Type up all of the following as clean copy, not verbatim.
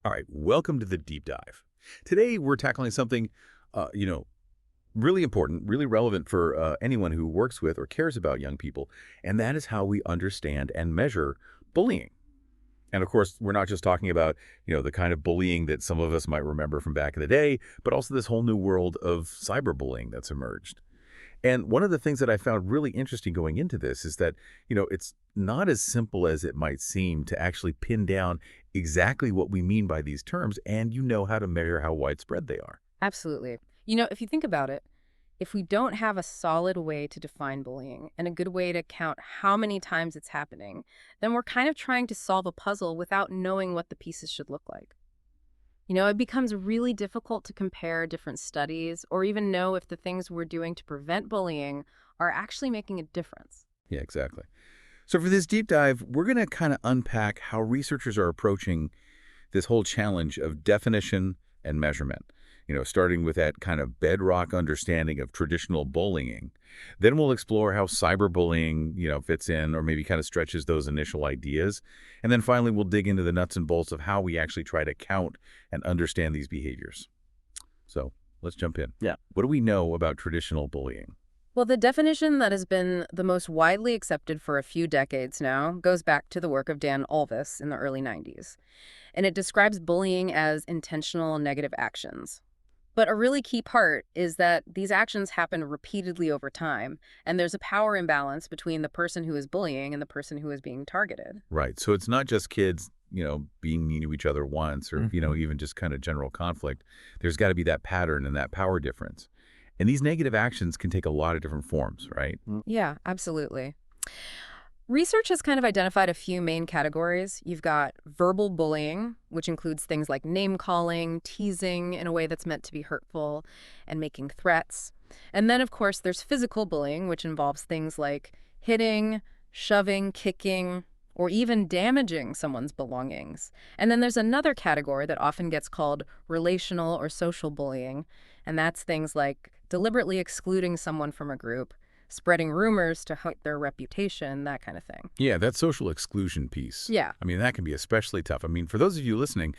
All right, welcome to the deep dive. Today we're tackling something, uh, you know, really important, really relevant for anyone who works with or cares about young people, and that is how we understand and measure bullying. And of course, we're not just talking about, the kind of bullying that some of us might remember from back in the day, but also this whole new world of cyberbullying that's emerged. And one of the things that I found really interesting going into this is that, it's not as simple as it might seem to actually pin down exactly what we mean by these terms, and you know how to measure how widespread they are. Absolutely. If you think about it, if we don't have a solid way to define bullying and a good way to count how many times it's happening, then we're kind of trying to solve a puzzle without knowing what the pieces should look like. It becomes really difficult to compare different studies or even know if the things we're doing to prevent bullying are actually making a difference. Yeah, exactly. So for this deep dive, we're going to kind of unpack how researchers are approaching this whole challenge of definition and measurement, starting with that kind of bedrock understanding of traditional bullying. Then we'll explore how cyberbullying, fits in or maybe kind of stretches those initial ideas. And then finally, we'll dig into the nuts and bolts of how we actually try to count and understand these behaviors. So let's jump in. Yeah. What do we know about traditional bullying? Well, the definition that has been the most widely accepted for a few decades now goes back to the work of Dan Olvis in the early 90s. And it describes bullying as intentional negative actions. But a really key part is that these actions happen repeatedly over time, and there's a power imbalance between the person who is bullying and the person who is being targeted. Right. So it's not just kids, being mean to each other once or, even just kind of general conflict. There's got to be that pattern and that power difference. And these negative actions can take a lot of different forms, right? Yeah, absolutely. Research has kind of identified a few main categories. You've got verbal bullying, which includes things like name calling, teasing in a way that's meant to be hurtful, and making threats. And then, of course, there's physical bullying, which involves things like hitting, shoving, kicking, or even damaging someone's belongings. And then there's another category that often gets called relational or social bullying, and that's things like deliberately excluding someone from a group, spreading rumors to hurt their reputation, that kind of thing. Yeah, that social exclusion piece. Yeah. I mean, that can be especially tough. I mean, for those of you listening,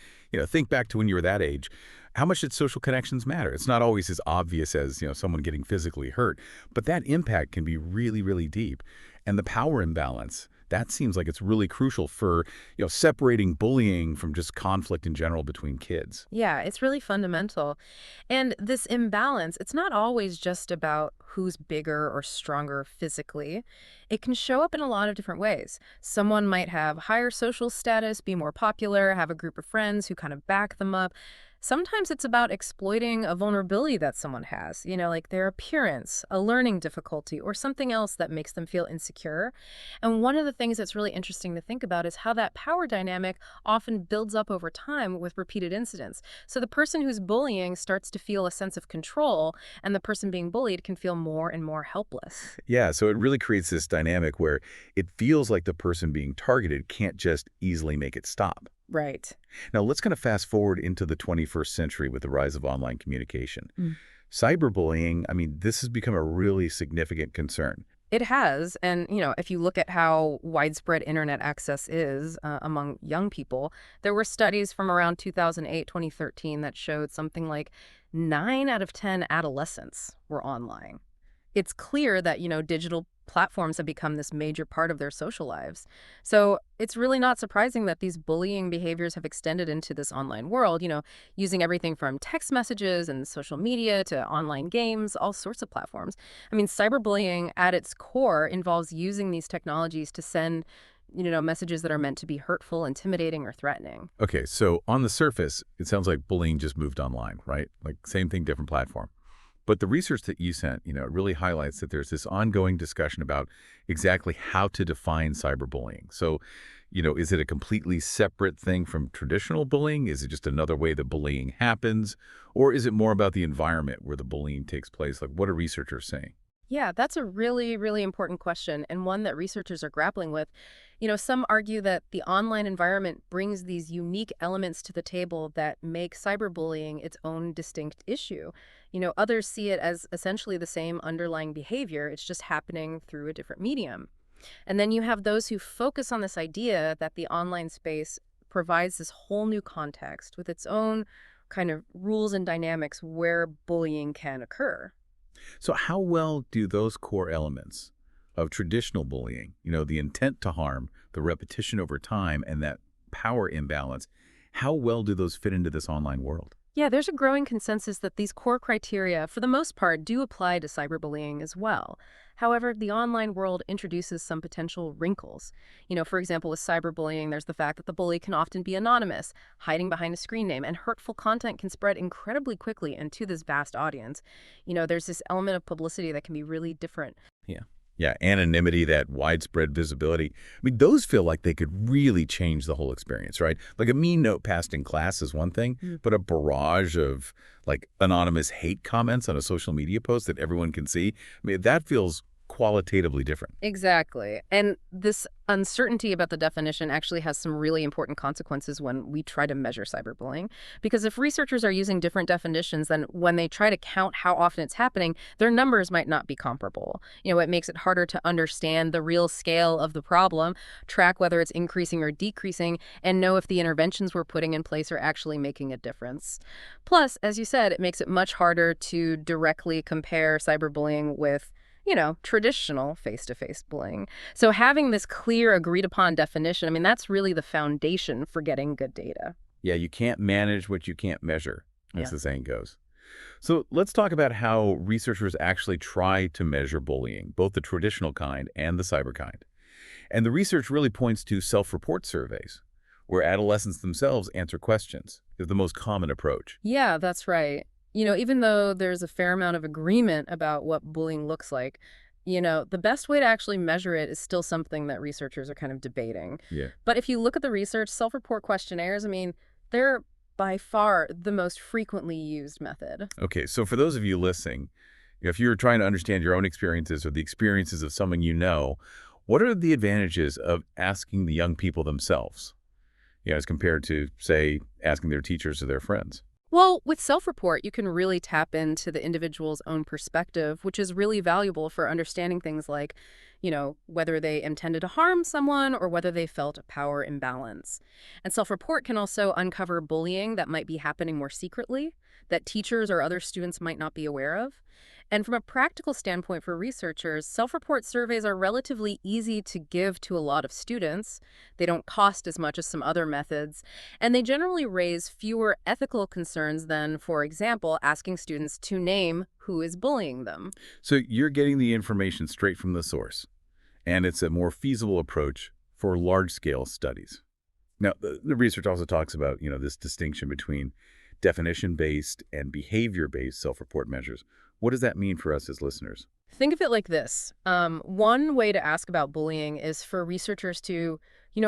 think back to when you were that age. How much did social connections matter? It's not always as obvious as, someone getting physically hurt, but that impact can be really, really deep. And the power imbalance, that seems like it's really crucial for, separating bullying from just conflict in general between kids. Yeah, it's really fundamental. And this imbalance, it's not always just about who's bigger or stronger physically. It can show up in a lot of different ways. Someone might have higher social status, be more popular, have a group of friends who kind of back them up. Sometimes it's about exploiting a vulnerability that someone has, like their appearance, a learning difficulty, or something else that makes them feel insecure. And one of the things that's really interesting to think about is how that power dynamic often builds up over time with repeated incidents. So the person who's bullying starts to feel a sense of control, and the person being bullied can feel more and more helpless. Yeah, so it really creates this dynamic where it feels like the person being targeted can't just easily make it stop. Right. Now, let's kind of fast forward into the 21st century with the rise of online communication. Cyberbullying, I mean, this has become a really significant concern. It has. And, if you look at how widespread internet access is among young people, there were studies from around 2008, 2013 that showed something like 9 out of 10 adolescents were online. It's clear that, digital platforms have become this major part of their social lives. So it's really not surprising that these bullying behaviors have extended into this online world, using everything from text messages and social media to online games, all sorts of platforms. I mean, cyberbullying at its core involves using these technologies to send, messages that are meant to be hurtful, intimidating, or threatening. Okay, so on the surface, it sounds like bullying just moved online, right? Like same thing, different platform. But the research that you sent, it really highlights that there's this ongoing discussion about exactly how to define cyberbullying. So, is it a completely separate thing from traditional bullying? Is it just another way that bullying happens? Or is it more about the environment where the bullying takes place? Like, what are researchers saying? Yeah, that's a really, really important question and one that researchers are grappling with. Some argue that the online environment brings these unique elements to the table that make cyberbullying its own distinct issue. Others see it as essentially the same underlying behavior, it's just happening through a different medium. And then you have those who focus on this idea that the online space provides this whole new context with its own kind of rules and dynamics where bullying can occur. So how well do those core elements of traditional bullying, the intent to harm, the repetition over time, and that power imbalance, how well do those fit into this online world? Yeah, there's a growing consensus that these core criteria, for the most part, do apply to cyberbullying as well. However, the online world introduces some potential wrinkles. For example, with cyberbullying, there's the fact that the bully can often be anonymous, hiding behind a screen name, and hurtful content can spread incredibly quickly and to this vast audience. There's this element of publicity that can be really different. Yeah. Yeah, anonymity, that widespread visibility. I mean, those feel like they could really change the whole experience, right? Like a mean note passed in class is one thing, but a barrage of like anonymous hate comments on a social media post that everyone can see, I mean, that feels qualitatively different. Exactly. And this uncertainty about the definition actually has some really important consequences when we try to measure cyberbullying. Because if researchers are using different definitions, then when they try to count how often it's happening, their numbers might not be comparable. It makes it harder to understand the real scale of the problem, track whether it's increasing or decreasing, and know if the interventions we're putting in place are actually making a difference. Plus, as you said, it makes it much harder to directly compare cyberbullying with traditional face-to-face bullying. So having this clear, agreed-upon definition, I mean, that's really the foundation for getting good data. Yeah, you can't manage what you can't measure, as Yeah. the saying goes. So let's talk about how researchers actually try to measure bullying, both the traditional kind and the cyber kind. And the research really points to self-report surveys, where adolescents themselves answer questions, is the most common approach. Yeah, that's right. Even though there's a fair amount of agreement about what bullying looks like, the best way to actually measure it is still something that researchers are kind of debating. Yeah. But if you look at the research, self-report questionnaires, I mean, they're by far the most frequently used method. Okay, so for those of you listening, if you're trying to understand your own experiences or the experiences of someone you know, what are the advantages of asking the young people themselves, as compared to, say, asking their teachers or their friends? Well, with self-report, you can really tap into the individual's own perspective, which is really valuable for understanding things like, whether they intended to harm someone or whether they felt a power imbalance. And self-report can also uncover bullying that might be happening more secretly, that teachers or other students might not be aware of. And from a practical standpoint for researchers, self-report surveys are relatively easy to give to a lot of students. They don't cost as much as some other methods, and they generally raise fewer ethical concerns than, for example, asking students to name who is bullying them. So you're getting the information straight from the source, and it's a more feasible approach for large-scale studies. Now, the research also talks about, this distinction between definition-based and behavior-based self-report measures. What does that mean for us as listeners? Think of it like this. One way to ask about bullying is for researchers to,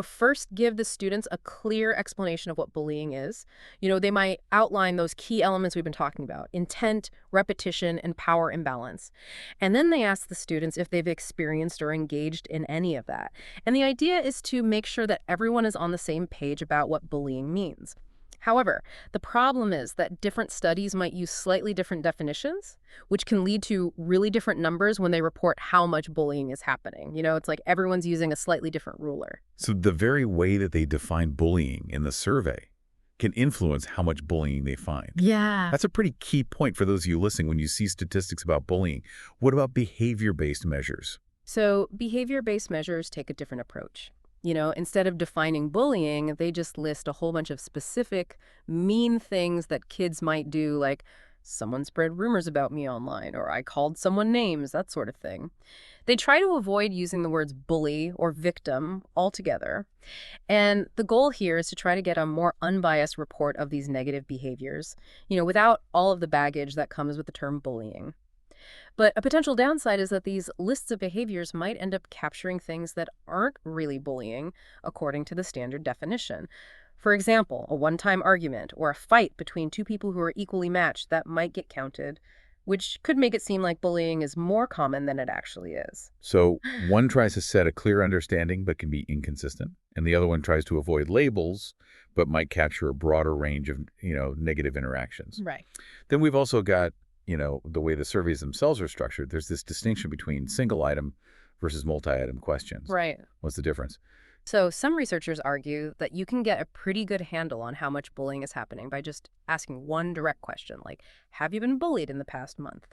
first give the students a clear explanation of what bullying is. They might outline those key elements we've been talking about: intent, repetition, and power imbalance. And then they ask the students if they've experienced or engaged in any of that. And the idea is to make sure that everyone is on the same page about what bullying means. However, the problem is that different studies might use slightly different definitions, which can lead to really different numbers when they report how much bullying is happening. It's like everyone's using a slightly different ruler. So the very way that they define bullying in the survey can influence how much bullying they find. Yeah. That's a pretty key point for those of you listening when you see statistics about bullying. What about behavior-based measures? So behavior-based measures take a different approach. Instead of defining bullying, they just list a whole bunch of specific mean things that kids might do, like someone spread rumors about me online, or I called someone names, that sort of thing. They try to avoid using the words bully or victim altogether. And the goal here is to try to get a more unbiased report of these negative behaviors, without all of the baggage that comes with the term bullying. But a potential downside is that these lists of behaviors might end up capturing things that aren't really bullying according to the standard definition. For example, a one-time argument or a fight between two people who are equally matched that might get counted, which could make it seem like bullying is more common than it actually is. So one tries to set a clear understanding but can be inconsistent, and the other one tries to avoid labels but might capture a broader range of, negative interactions. Right. Then we've also got, the way the surveys themselves are structured. There's this distinction between single item versus multi-item questions. Right. What's the difference? So some researchers argue that you can get a pretty good handle on how much bullying is happening by just asking one direct question, like, have you been bullied in the past month?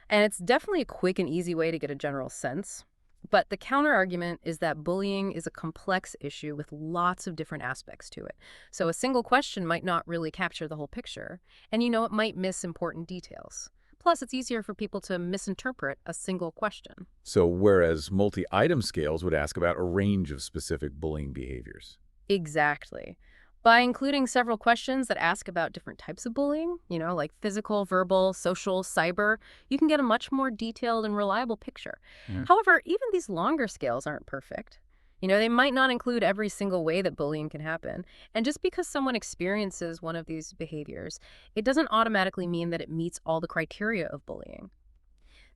And it's definitely a quick and easy way to get a general sense. But the counter argument is that bullying is a complex issue with lots of different aspects to it. So a single question might not really capture the whole picture. And it might miss important details. Plus, it's easier for people to misinterpret a single question. So whereas multi-item scales would ask about a range of specific bullying behaviors. Exactly. By including several questions that ask about different types of bullying, like physical, verbal, social, cyber, you can get a much more detailed and reliable picture. Yeah. However, even these longer scales aren't perfect. They might not include every single way that bullying can happen. And just because someone experiences one of these behaviors, it doesn't automatically mean that it meets all the criteria of bullying.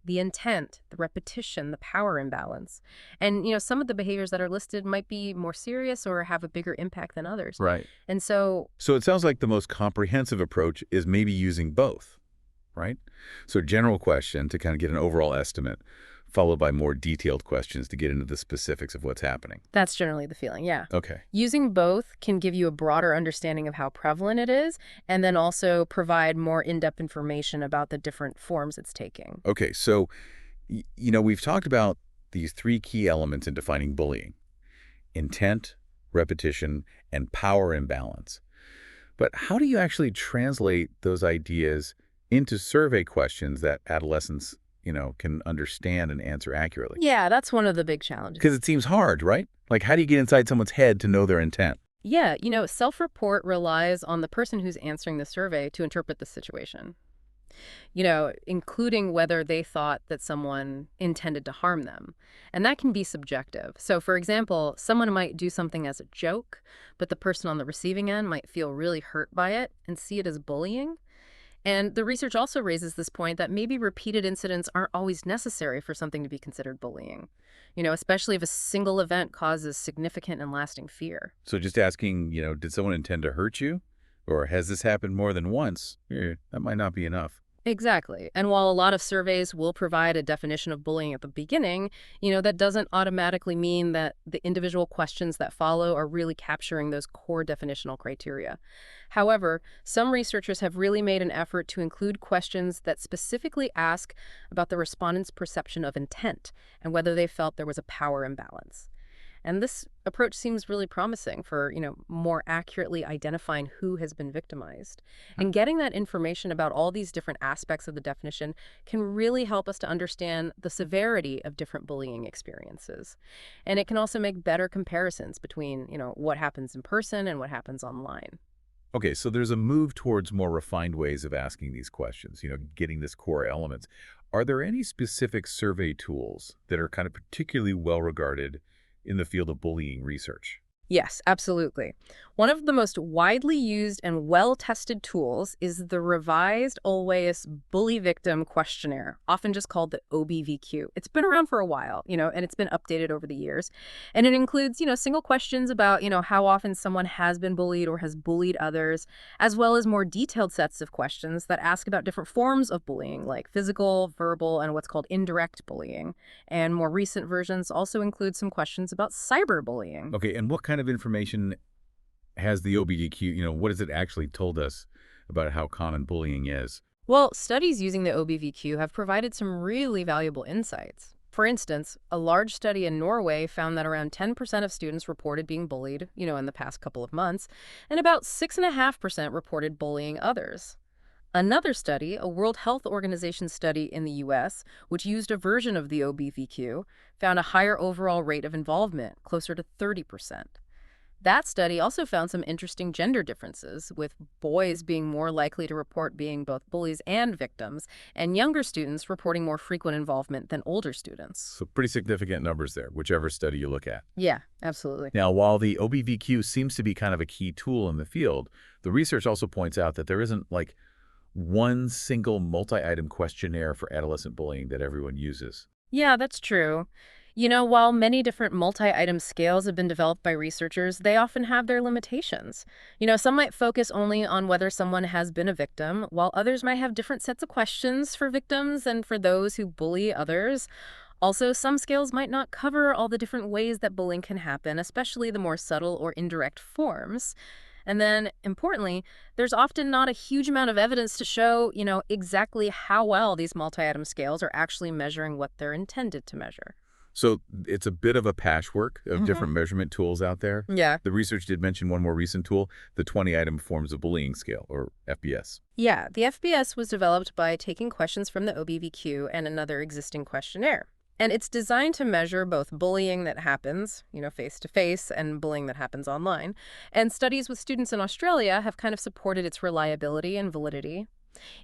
The intent, the repetition, the power imbalance. And, some of the behaviors that are listed might be more serious or have a bigger impact than others. Right. And so, So it sounds like the most comprehensive approach is maybe using both, right? So general question to kind of get an overall estimate, followed by more detailed questions to get into the specifics of what's happening. that's generally the feeling, yeah. Okay. Using both can give you a broader understanding of how prevalent it is, and then also provide more in-depth information about the different forms it's taking. Okay, so, we've talked about these three key elements in defining bullying: intent, repetition, and power imbalance. But how do you actually translate those ideas into survey questions that adolescents, can understand and answer accurately? Yeah, that's one of the big challenges. Because it seems hard, right? Like, how do you get inside someone's head to know their intent? Yeah, self-report relies on the person who's answering the survey to interpret the situation, including whether they thought that someone intended to harm them. And that can be subjective. So, for example, someone might do something as a joke, but the person on the receiving end might feel really hurt by it and see it as bullying. And the research also raises this point that maybe repeated incidents aren't always necessary for something to be considered bullying, especially if a single event causes significant and lasting fear. So just asking, did someone intend to hurt you? Or has this happened more than once? That might not be enough. Exactly. And while a lot of surveys will provide a definition of bullying at the beginning, that doesn't automatically mean that the individual questions that follow are really capturing those core definitional criteria. However, some researchers have really made an effort to include questions that specifically ask about the respondent's perception of intent and whether they felt there was a power imbalance. And this approach seems really promising for, more accurately identifying who has been victimized. And getting that information about all these different aspects of the definition can really help us to understand the severity of different bullying experiences. And it can also make better comparisons between, what happens in person and what happens online. Okay, so there's a move towards more refined ways of asking these questions, getting this core elements. Are there any specific survey tools that are kind of particularly well regarded in the field of bullying research? Yes, absolutely. One of the most widely used and well-tested tools is the Revised Always Bully Victim Questionnaire, often just called the OBVQ. It's been around for a while, and it's been updated over the years. And it includes, single questions about, how often someone has been bullied or has bullied others, as well as more detailed sets of questions that ask about different forms of bullying, like physical, verbal, and what's called indirect bullying. And more recent versions also include some questions about cyberbullying. Okay, and what kind of information has the OBDQ, what has it actually told us about how common bullying is? Well, studies using the OBVQ have provided some really valuable insights. For instance, a large study in Norway found that around 10% of students reported being bullied, in the past couple of months, and about 6.5% reported bullying others. Another study, a World Health Organization study in the U.S., which used a version of the OBVQ, found a higher overall rate of involvement, closer to 30%. That study also found some interesting gender differences, with boys being more likely to report being both bullies and victims, and younger students reporting more frequent involvement than older students. So pretty significant numbers there, whichever study you look at. Yeah, absolutely. Now, while the OBVQ seems to be kind of a key tool in the field, the research also points out that there isn't like one single multi-item questionnaire for adolescent bullying that everyone uses. Yeah, that's true. While many different multi-item scales have been developed by researchers, they often have their limitations. Some might focus only on whether someone has been a victim, while others might have different sets of questions for victims and for those who bully others. Also, some scales might not cover all the different ways that bullying can happen, especially the more subtle or indirect forms. And then, importantly, there's often not a huge amount of evidence to show, exactly how well these multi-item scales are actually measuring what they're intended to measure. So it's a bit of a patchwork of Hmm. different measurement tools out there. Yeah. The research did mention one more recent tool, the 20-item forms of bullying scale, or FBS. Yeah, the FBS was developed by taking questions from the OBVQ and another existing questionnaire. And it's designed to measure both bullying that happens, face to face, and bullying that happens online. And studies with students in Australia have kind of supported its reliability and validity.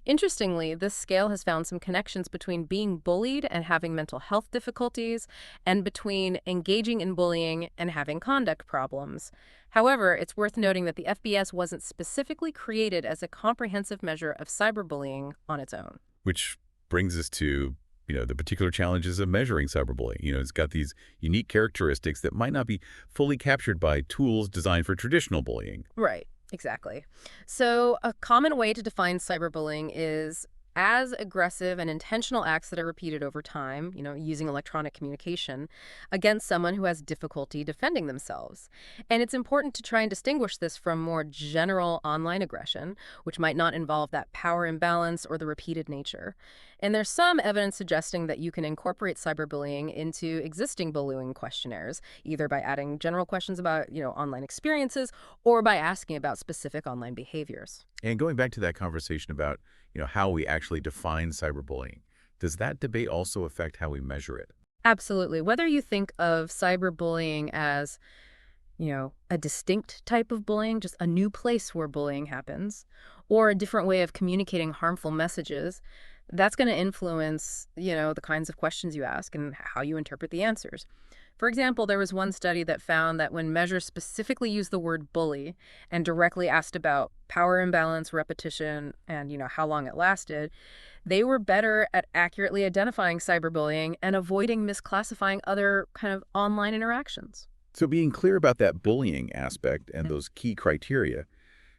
Interestingly, this scale has found some connections between being bullied and having mental health difficulties, and between engaging in bullying and having conduct problems. However, it's worth noting that the FBS wasn't specifically created as a comprehensive measure of cyberbullying on its own. Which brings us to, the particular challenges of measuring cyberbullying. It's got these unique characteristics that might not be fully captured by tools designed for traditional bullying. Right, exactly. So, a common way to define cyberbullying is as aggressive and intentional acts that are repeated over time, using electronic communication, against someone who has difficulty defending themselves. And it's important to try and distinguish this from more general online aggression, which might not involve that power imbalance or the repeated nature. And there's some evidence suggesting that you can incorporate cyberbullying into existing bullying questionnaires, either by adding general questions about, online experiences or by asking about specific online behaviors. And going back to that conversation about, how we actually define cyberbullying, does that debate also affect how we measure it? Absolutely. Whether you think of cyberbullying as, a distinct type of bullying, just a new place where bullying happens, or a different way of communicating harmful messages, that's going to influence, the kinds of questions you ask and how you interpret the answers. For example, there was one study that found that when measures specifically used the word bully and directly asked about power imbalance, repetition, and, how long it lasted, they were better at accurately identifying cyberbullying and avoiding misclassifying other kind of online interactions. So being clear about that bullying aspect and those key criteria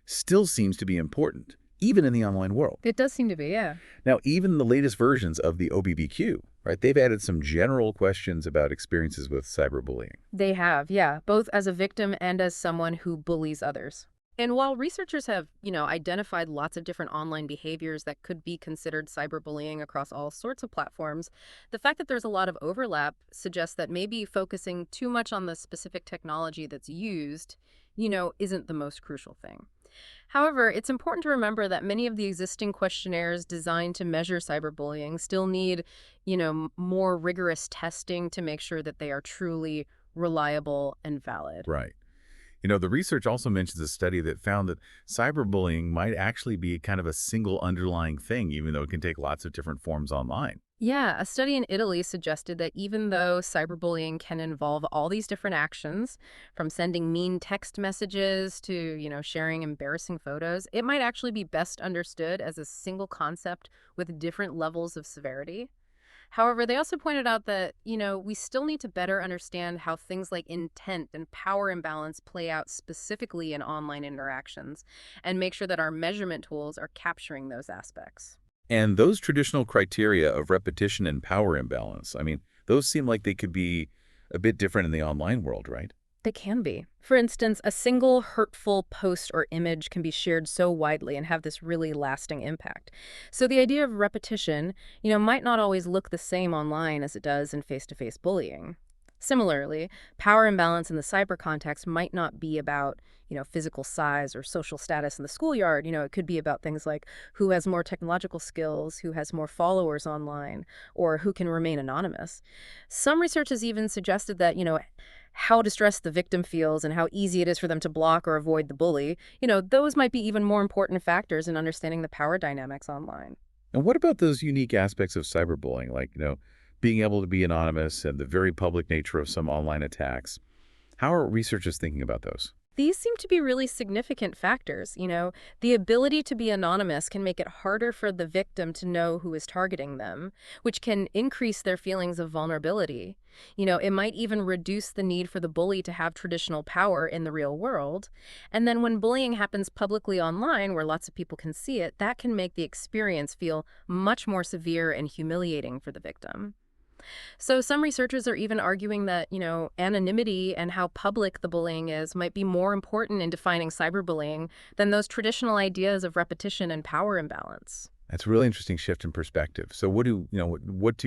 still seems to be important, even in the online world. It does seem to be, yeah. Now, even the latest versions of the OBBQ, right, they've added some general questions about experiences with cyberbullying. They have, yeah, both as a victim and as someone who bullies others. And while researchers have, identified lots of different online behaviors that could be considered cyberbullying across all sorts of platforms, the fact that there's a lot of overlap suggests that maybe focusing too much on the specific technology that's used, isn't the most crucial thing. However, it's important to remember that many of the existing questionnaires designed to measure cyberbullying still need, more rigorous testing to make sure that they are truly reliable and valid. Right. The research also mentions a study that found that cyberbullying might actually be kind of a single underlying thing, even though it can take lots of different forms online. Yeah, a study in Italy suggested that even though cyberbullying can involve all these different actions, from sending mean text messages to, sharing embarrassing photos, it might actually be best understood as a single concept with different levels of severity. However, they also pointed out that, we still need to better understand how things like intent and power imbalance play out specifically in online interactions and make sure that our measurement tools are capturing those aspects. And those traditional criteria of repetition and power imbalance, those seem like they could be a bit different in the online world, right? They can be. For instance, a single hurtful post or image can be shared so widely and have this really lasting impact. So the idea of repetition, might not always look the same online as it does in face-to-face bullying. Similarly, power imbalance in the cyber context might not be about, physical size or social status in the schoolyard. It could be about things like who has more technological skills, who has more followers online, or who can remain anonymous. Some research has even suggested that, how distressed the victim feels and how easy it is for them to block or avoid the bully, those might be even more important factors in understanding the power dynamics online. And what about those unique aspects of cyberbullying, like, being able to be anonymous and the very public nature of some online attacks? How are researchers thinking about those? These seem to be really significant factors. The ability to be anonymous can make it harder for the victim to know who is targeting them, which can increase their feelings of vulnerability. It might even reduce the need for the bully to have traditional power in the real world. And then when bullying happens publicly online, where lots of people can see it, that can make the experience feel much more severe and humiliating for the victim. So some researchers are even arguing that, anonymity and how public the bullying is might be more important in defining cyberbullying than those traditional ideas of repetition and power imbalance. That's a really interesting shift in perspective. So what do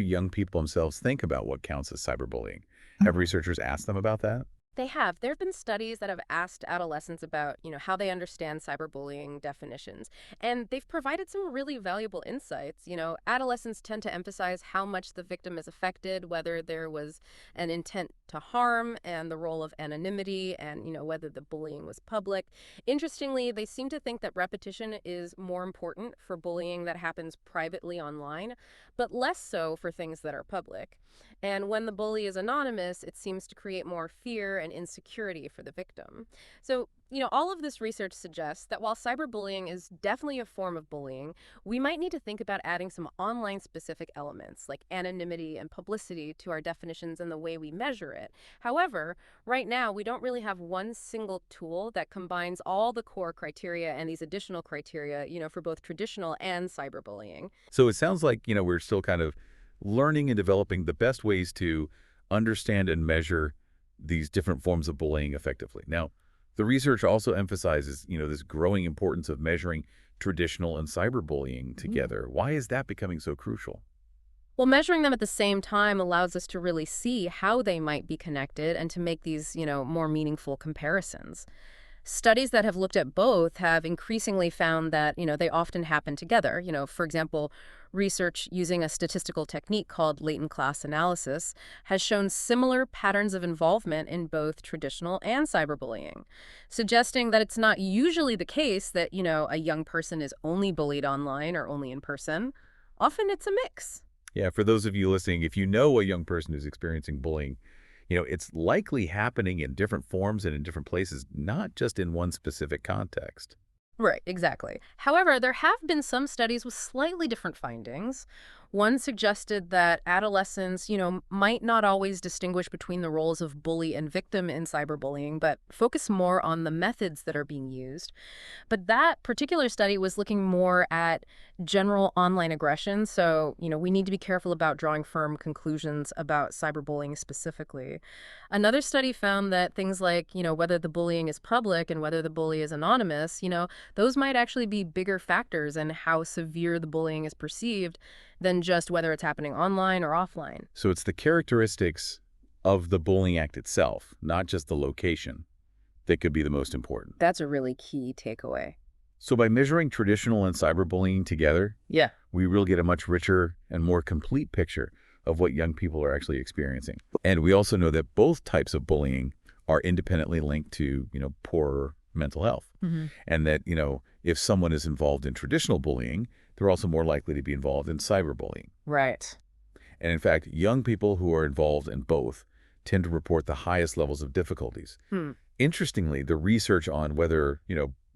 young people themselves think about what counts as cyberbullying? Have researchers asked them about that? They have. There have been studies that have asked adolescents about, how they understand cyberbullying definitions. And they've provided some really valuable insights. Adolescents tend to emphasize how much the victim is affected, whether there was an intent to harm, and the role of anonymity, and, whether the bullying was public. Interestingly, they seem to think that repetition is more important for bullying that happens privately online, but less so for things that are public. And when the bully is anonymous, it seems to create more fear and insecurity for the victim. So, all of this research suggests that while cyberbullying is definitely a form of bullying, we might need to think about adding some online specific elements like anonymity and publicity to our definitions and the way we measure it. However, right now, we don't really have one single tool that combines all the core criteria and these additional criteria, for both traditional and cyberbullying. So it sounds like, we're still kind of learning and developing the best ways to understand and measure these different forms of bullying effectively. Now, the research also emphasizes, this growing importance of measuring traditional and cyberbullying together. Why is that becoming so crucial? Well, measuring them at the same time allows us to really see how they might be connected and to make these, more meaningful comparisons. Studies that have looked at both have increasingly found that, they often happen together. For example, research using a statistical technique called latent class analysis has shown similar patterns of involvement in both traditional and cyberbullying, suggesting that it's not usually the case that, a young person is only bullied online or only in person. Often it's a mix. Yeah, for those of you listening, if you know a young person who's experiencing bullying, it's likely happening in different forms and in different places, not just in one specific context. Right, exactly. However, there have been some studies with slightly different findings. One suggested that adolescents, might not always distinguish between the roles of bully and victim in cyberbullying, but focus more on the methods that are being used. But that particular study was looking more at general online aggression. So, we need to be careful about drawing firm conclusions about cyberbullying specifically. Another study found that things like, whether the bullying is public and whether the bully is anonymous, those might actually be bigger factors in how severe the bullying is perceived than just whether it's happening online or offline. So it's the characteristics of the bullying act itself, not just the location, that could be the most important. That's a really key takeaway. So by measuring traditional and cyberbullying together, Yeah. we will get a much richer and more complete picture of what young people are actually experiencing. And we also know that both types of bullying are independently linked to, poorer mental health. And that, if someone is involved in traditional bullying, they're also more likely to be involved in cyberbullying. Right. And in fact, young people who are involved in both tend to report the highest levels of difficulties. Interestingly, the research on whether,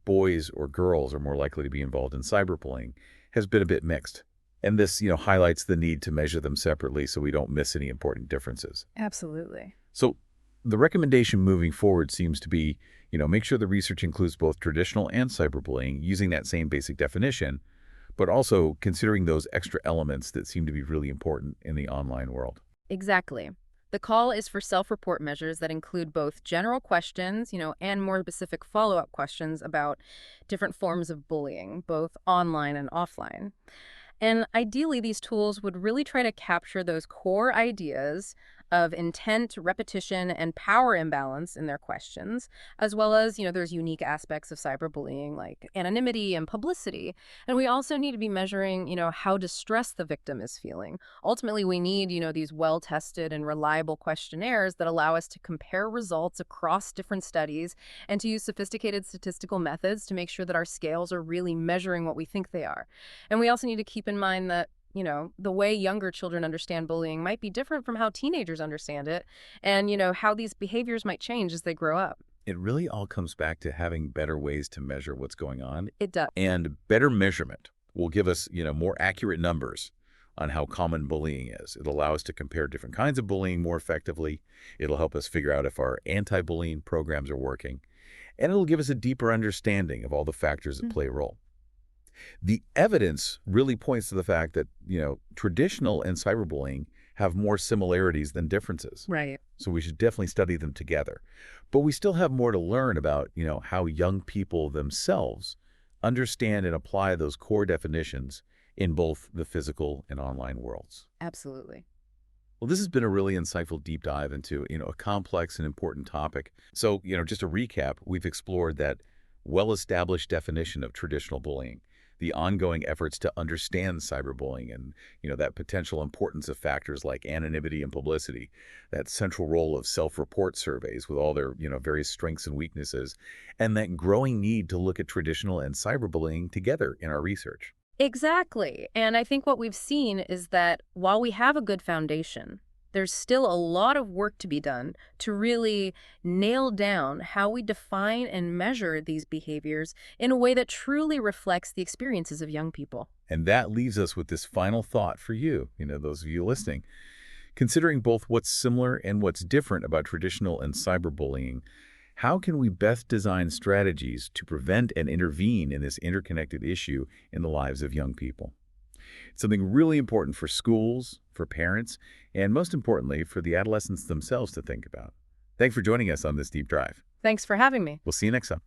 boys or girls are more likely to be involved in cyberbullying has been a bit mixed. And this, highlights the need to measure them separately so we don't miss any important differences. Absolutely. So the recommendation moving forward seems to be, make sure the research includes both traditional and cyberbullying using that same basic definition, but also considering those extra elements that seem to be really important in the online world. Exactly. The call is for self-report measures that include both general questions, and more specific follow-up questions about different forms of bullying, both online and offline. And ideally, these tools would really try to capture those core ideas of intent, repetition, and power imbalance in their questions, as well as, there's unique aspects of cyberbullying like anonymity and publicity. And we also need to be measuring, how distressed the victim is feeling. Ultimately, we need, these well-tested and reliable questionnaires that allow us to compare results across different studies and to use sophisticated statistical methods to make sure that our scales are really measuring what we think they are. And we also need to keep in mind that the way younger children understand bullying might be different from how teenagers understand it, and, how these behaviors might change as they grow up. It really all comes back to having better ways to measure what's going on. It does. And better measurement will give us, more accurate numbers on how common bullying is. It'll allow us to compare different kinds of bullying more effectively. It'll help us figure out if our anti-bullying programs are working. And it'll give us a deeper understanding of all the factors that play a role. The evidence really points to the fact that, traditional and cyberbullying have more similarities than differences. Right. So we should definitely study them together. But we still have more to learn about, how young people themselves understand and apply those core definitions in both the physical and online worlds. Absolutely. Well, this has been a really insightful deep dive into, a complex and important topic. So, just to recap, we've explored that well-established definition of traditional bullying, the ongoing efforts to understand cyberbullying and, that potential importance of factors like anonymity and publicity, that central role of self-report surveys with all their, various strengths and weaknesses, and that growing need to look at traditional and cyberbullying together in our research. Exactly. And I think what we've seen is that while we have a good foundation, there's still a lot of work to be done to really nail down how we define and measure these behaviors in a way that truly reflects the experiences of young people. And that leaves us with this final thought for you, those of you listening. Considering both what's similar and what's different about traditional and cyberbullying, how can we best design strategies to prevent and intervene in this interconnected issue in the lives of young people? It's something really important for schools, for parents, and most importantly, for the adolescents themselves to think about. Thanks for joining us on this deep dive. Thanks for having me. We'll see you next time.